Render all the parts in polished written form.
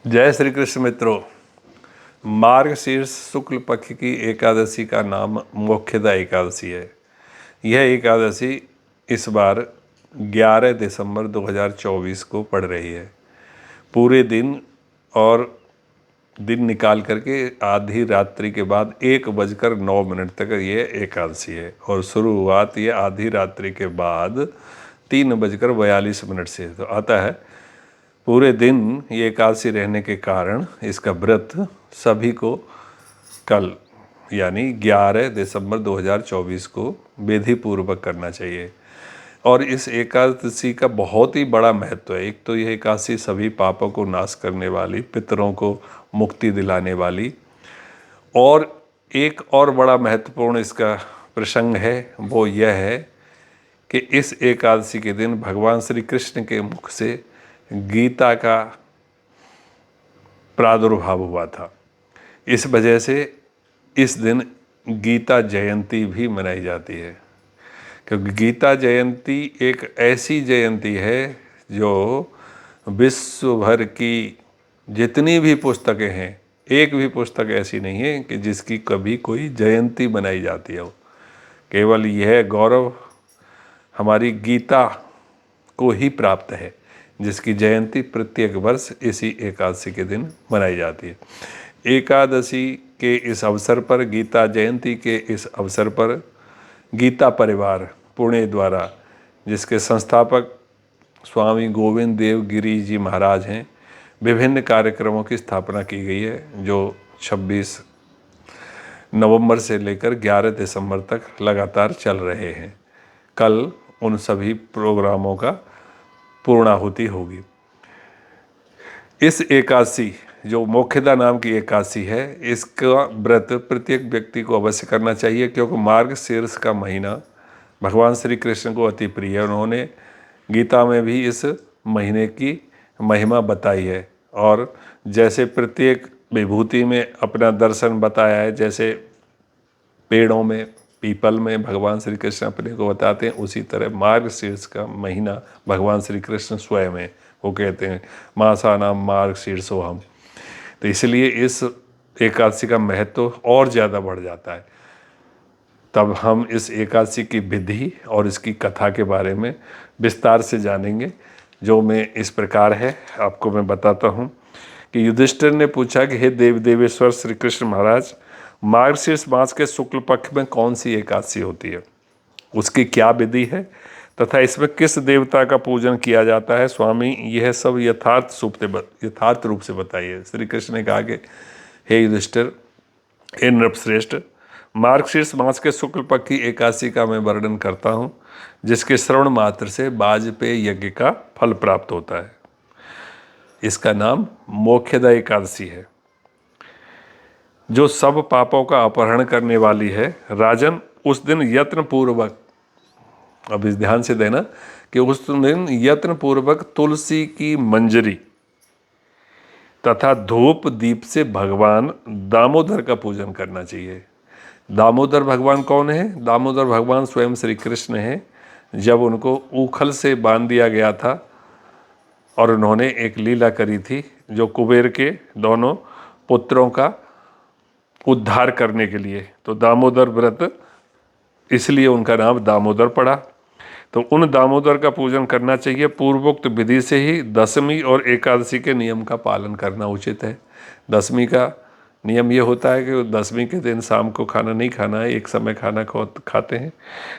जय श्री कृष्ण मित्रों। मार्गशीर्ष शुक्ल पक्ष की एकादशी का नाम मोक्षदा एकादशी है। यह एकादशी इस बार 11 दिसंबर 2024 को पड़ रही है। पूरे दिन और दिन निकाल करके आधी रात्रि के बाद 1:09 तक ये एकादशी है और शुरुआत ये आधी रात्रि के बाद 3:42 से तो आता है। पूरे दिन ये एकादशी रहने के कारण इसका व्रत सभी को कल यानी 11 दिसंबर 2024 को विधि पूर्वक करना चाहिए। और इस एकादशी का बहुत ही बड़ा महत्व है। एक तो यह एकादशी सभी पापों को नाश करने वाली, पितरों को मुक्ति दिलाने वाली, और एक और बड़ा महत्वपूर्ण इसका प्रसंग है, वो यह है कि इस एकादशी के दिन भगवान श्री कृष्ण के मुख से गीता का प्रादुर्भाव हुआ था। इस वजह से इस दिन गीता जयंती भी मनाई जाती है, क्योंकि गीता जयंती एक ऐसी जयंती है जो विश्व भर की जितनी भी पुस्तकें हैं, एक भी पुस्तक ऐसी नहीं है कि जिसकी कभी कोई जयंती मनाई जाती हो। केवल यह गौरव हमारी गीता को ही प्राप्त है, जिसकी जयंती प्रत्येक वर्ष इसी एकादशी के दिन मनाई जाती है। एकादशी के इस अवसर पर, गीता जयंती के इस अवसर पर, गीता परिवार पुणे द्वारा, जिसके संस्थापक स्वामी गोविंद देव गिरी जी महाराज हैं, विभिन्न कार्यक्रमों की स्थापना की गई है, जो 26 नवंबर से लेकर 11 दिसंबर तक लगातार चल रहे हैं। कल उन सभी प्रोग्रामों का पूर्णाहुति होगी। इस एकादशी जो मोक्षदा नाम की एकादशी है, इसका व्रत प्रत्येक व्यक्ति को अवश्य करना चाहिए, क्योंकि मार्गशीर्ष का महीना भगवान श्री कृष्ण को अति प्रिय है। उन्होंने गीता में भी इस महीने की महिमा बताई है, और जैसे प्रत्येक विभूति में अपना दर्शन बताया है, जैसे पेड़ों में, पीपल में भगवान श्री कृष्ण अपने को बताते हैं, उसी तरह मार्गशीर्ष का महीना भगवान श्री कृष्ण स्वयं है। वो कहते हैं मासानाम मार्गशीर्षोहम। तो इसलिए इस एकादशी का महत्व और ज़्यादा बढ़ जाता है। तब हम इस एकादशी की विधि और इसकी कथा के बारे में विस्तार से जानेंगे, जो मैं इस प्रकार है, आपको मैं बताता हूँ कि युधिष्ठिर ने पूछा कि हे देव देवेश्वर श्री कृष्ण महाराज, मार्गशीर्ष मास के शुक्ल पक्ष में कौन सी एकादशी होती है, उसकी क्या विधि है तथा इसमें किस देवता का पूजन किया जाता है? स्वामी, यह सब यथार्थ रूप से बताइए। श्री कृष्ण ने कहा कि हे युधिष्ठिर, हे नृपश्रेष्ठ, मार्गशीर्ष मास के शुक्ल पक्ष की एकादशी का मैं वर्णन करता हूँ, जिसके श्रवण मात्र से वाजपेय यज्ञ का फल प्राप्त होता है। इसका नाम मोक्षदा एकादशी है, जो सब पापों का अपहरण करने वाली है। राजन, उस दिन यत्न पूर्वक, अब इस ध्यान से देना कि उस दिन यत्न पूर्वक तुलसी की मंजरी तथा धूप दीप से भगवान दामोदर का पूजन करना चाहिए। दामोदर भगवान कौन है? दामोदर भगवान स्वयं श्री कृष्ण हैं। जब उनको ऊखल से बांध दिया गया था और उन्होंने एक लीला करी थी, जो कुबेर के दोनों पुत्रों का उद्धार करने के लिए, तो दामोदर व्रत, इसलिए उनका नाम दामोदर पड़ा। तो उन दामोदर का पूजन करना चाहिए। पूर्वोक्त विधि से ही दशमी और एकादशी के नियम का पालन करना उचित है। दशमी का नियम ये होता है कि दशमी के दिन शाम को खाना नहीं खाना है, एक समय खाना खाते हैं,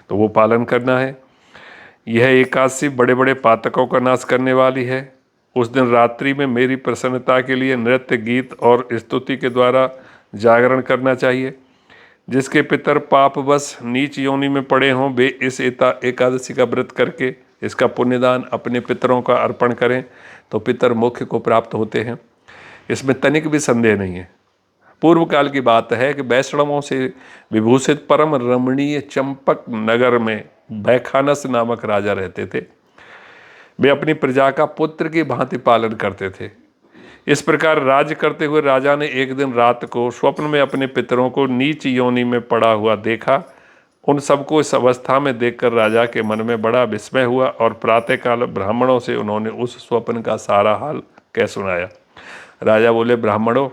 तो वो पालन करना है। यह एकादशी बड़े बड़े पातकों का नाश करने वाली है। उस दिन रात्रि में मेरी प्रसन्नता के लिए नृत्य, गीत और स्तुति के द्वारा जागरण करना चाहिए। जिसके पितर पापवश नीच योनि में पड़े हों, वे इस एकादशी का व्रत करके इसका पुण्यदान अपने पितरों का अर्पण करें तो पितर मोक्ष को प्राप्त होते हैं। इसमें तनिक भी संदेह नहीं है। पूर्व काल की बात है कि वैष्णवों से विभूषित परम रमणीय चंपक नगर में बैखानस नामक राजा रहते थे। वे अपनी प्रजा का पुत्र की भांति पालन करते थे। इस प्रकार राज्य करते हुए राजा ने एक दिन रात को स्वप्न में अपने पितरों को नीच योनि में पड़ा हुआ देखा। उन सबको इस अवस्था में देखकर राजा के मन में बड़ा विस्मय हुआ और प्रातःकाल ब्राह्मणों से उन्होंने उस स्वप्न का सारा हाल कह सुनाया। राजा बोले, ब्राह्मणों,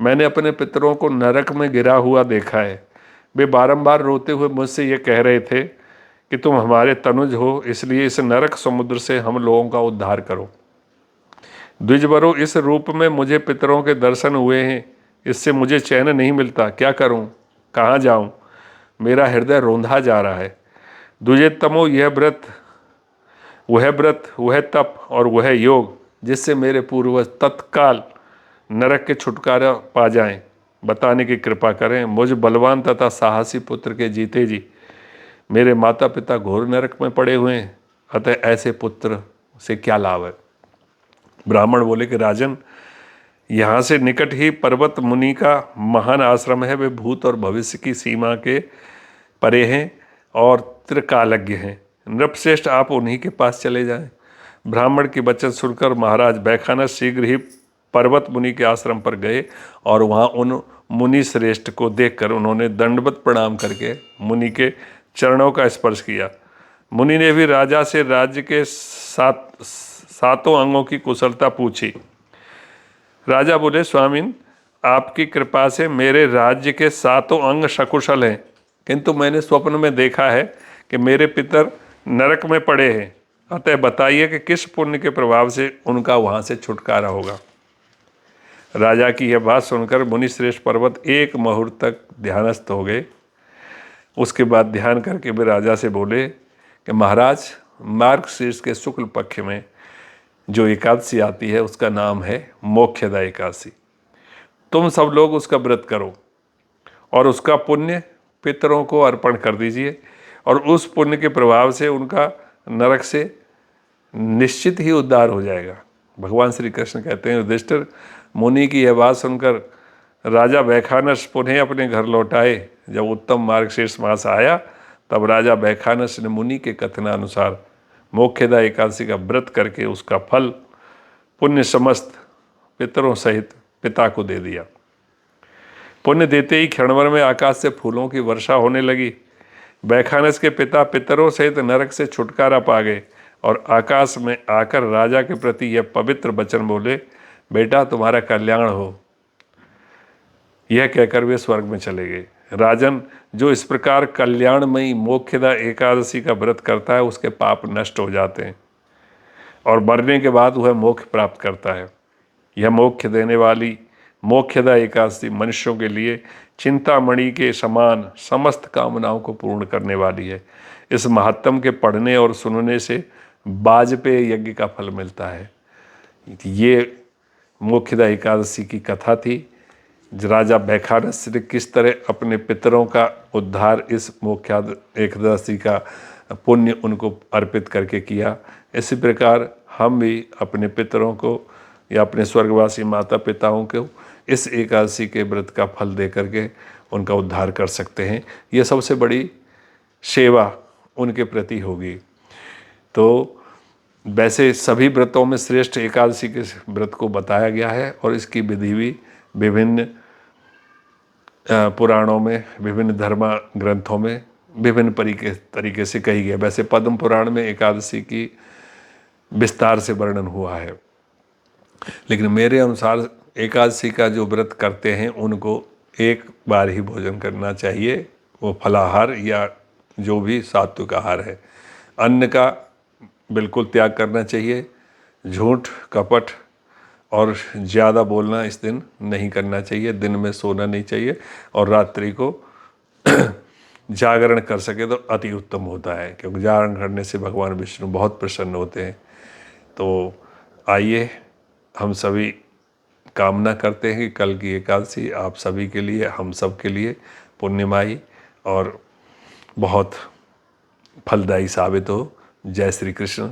मैंने अपने पितरों को नरक में गिरा हुआ देखा है। वे बारंबार रोते हुए मुझसे ये कह रहे थे कि तुम हमारे तनुज हो, इसलिए इस नरक समुद्र से हम लोगों का उद्धार करो। द्विजवरों, इस रूप में मुझे पितरों के दर्शन हुए हैं, इससे मुझे चैन नहीं मिलता। क्या करूं, कहाँ जाऊं? मेरा हृदय रोंधा जा रहा है। द्विजतमो, व्रत वह तप और वह योग जिससे मेरे पूर्वज तत्काल नरक के छुटकारा पा जाएं, बताने की कृपा करें। मुझ बलवान तथा साहसी पुत्र के जीते जी मेरे माता पिता घोर नरक में पड़े हुए हैं, अतः ऐसे पुत्र से क्या लाभ है? ब्राह्मण बोले कि राजन, यहाँ से निकट ही पर्वत मुनि का महान आश्रम है। वे भूत और भविष्य की सीमा के परे हैं और त्रिकालज्ञ हैं। नृपश्रेष्ठ, आप उन्हीं के पास चले जाएं। ब्राह्मण की वचन सुनकर महाराज बैखानस शीघ्र ही पर्वत मुनि के आश्रम पर गए और वहाँ उन मुनि श्रेष्ठ को देखकर उन्होंने दंडवत प्रणाम करके मुनि के चरणों का स्पर्श किया। मुनि ने भी राजा से राज्य के सातों अंगों की कुशलता पूछी। राजा बोले, स्वामीन, आपकी कृपा से मेरे राज्य के सातों अंग सकुशल हैं, किंतु मैंने स्वप्न में देखा है कि मेरे पितर नरक में पड़े हैं। अतः बताइए कि किस पुण्य के प्रभाव से उनका वहाँ से छुटकारा होगा। राजा की यह बात सुनकर मुनिश्रेष्ठ पर्वत एक मुहूर्त तक ध्यानस्थ हो गए। उसके बाद ध्यान करके वे राजा से बोले कि महाराज, मार्गशीर्ष के शुक्ल पक्ष में जो एकादशी आती है उसका नाम है मोक्षदा एकादशी। तुम सब लोग उसका व्रत करो और उसका पुण्य पितरों को अर्पण कर दीजिए, और उस पुण्य के प्रभाव से उनका नरक से निश्चित ही उद्धार हो जाएगा। भगवान श्री कृष्ण कहते हैं, युधिष्ठिर, मुनि की यह बात सुनकर राजा बैखानस पुनः अपने घर लौट आए। जब उत्तम मार्गशीर्ष मास आया तब राजा बैखानस ने मुनि के कथनानुसार मोक्षदा एकादशी का व्रत करके उसका फल पुण्य समस्त पितरों सहित पिता को दे दिया। पुण्य देते ही क्षणभर में आकाश से फूलों की वर्षा होने लगी। बैखानस के पिता पितरों सहित नरक से छुटकारा पा गए और आकाश में आकर राजा के प्रति यह पवित्र वचन बोले, बेटा, तुम्हारा कल्याण हो। यह कहकर वे स्वर्ग में चले गए। राजन, जो इस प्रकार कल्याणमयी मोक्षदा एकादशी का व्रत करता है उसके पाप नष्ट हो जाते हैं और मरने के बाद वह मोक्ष प्राप्त करता है। यह मोक्ष देने वाली मोक्षदा एकादशी मनुष्यों के लिए चिंतामणि के समान समस्त कामनाओं को पूर्ण करने वाली है। इस महात्म के पढ़ने और सुनने से वाजपेय यज्ञ का फल मिलता है। ये मोक्षदा एकादशी की कथा थी। राजा बैखानस ने किस तरह अपने पितरों का उद्धार इस मोक्षदा एकादशी का पुण्य उनको अर्पित करके किया। इसी प्रकार हम भी अपने पितरों को या अपने स्वर्गवासी माता पिताओं को इस एकादशी के व्रत का फल दे करके उनका उद्धार कर सकते हैं। ये सबसे बड़ी सेवा उनके प्रति होगी। तो वैसे सभी व्रतों में श्रेष्ठ एकादशी के व्रत को बताया गया है और इसकी विधि भी विभिन्न पुराणों में, विभिन्न धर्म ग्रंथों में विभिन्न तरीके से कही गई है। वैसे पद्म पुराण में एकादशी की विस्तार से वर्णन हुआ है, लेकिन मेरे अनुसार एकादशी का जो व्रत करते हैं उनको एक बार ही भोजन करना चाहिए, वो फलाहार या जो भी सात्विक आहार है। अन्न का बिल्कुल त्याग करना चाहिए। झूठ, कपट और ज़्यादा बोलना इस दिन नहीं करना चाहिए। दिन में सोना नहीं चाहिए और रात्रि को जागरण कर सके तो अति उत्तम होता है, क्योंकि जागरण करने से भगवान विष्णु बहुत प्रसन्न होते हैं। तो आइए हम सभी कामना करते हैं कि कल की एकादशी आप सभी के लिए, हम सब के लिए पुण्यमयी और बहुत फलदायी साबित हो। जय श्री कृष्ण।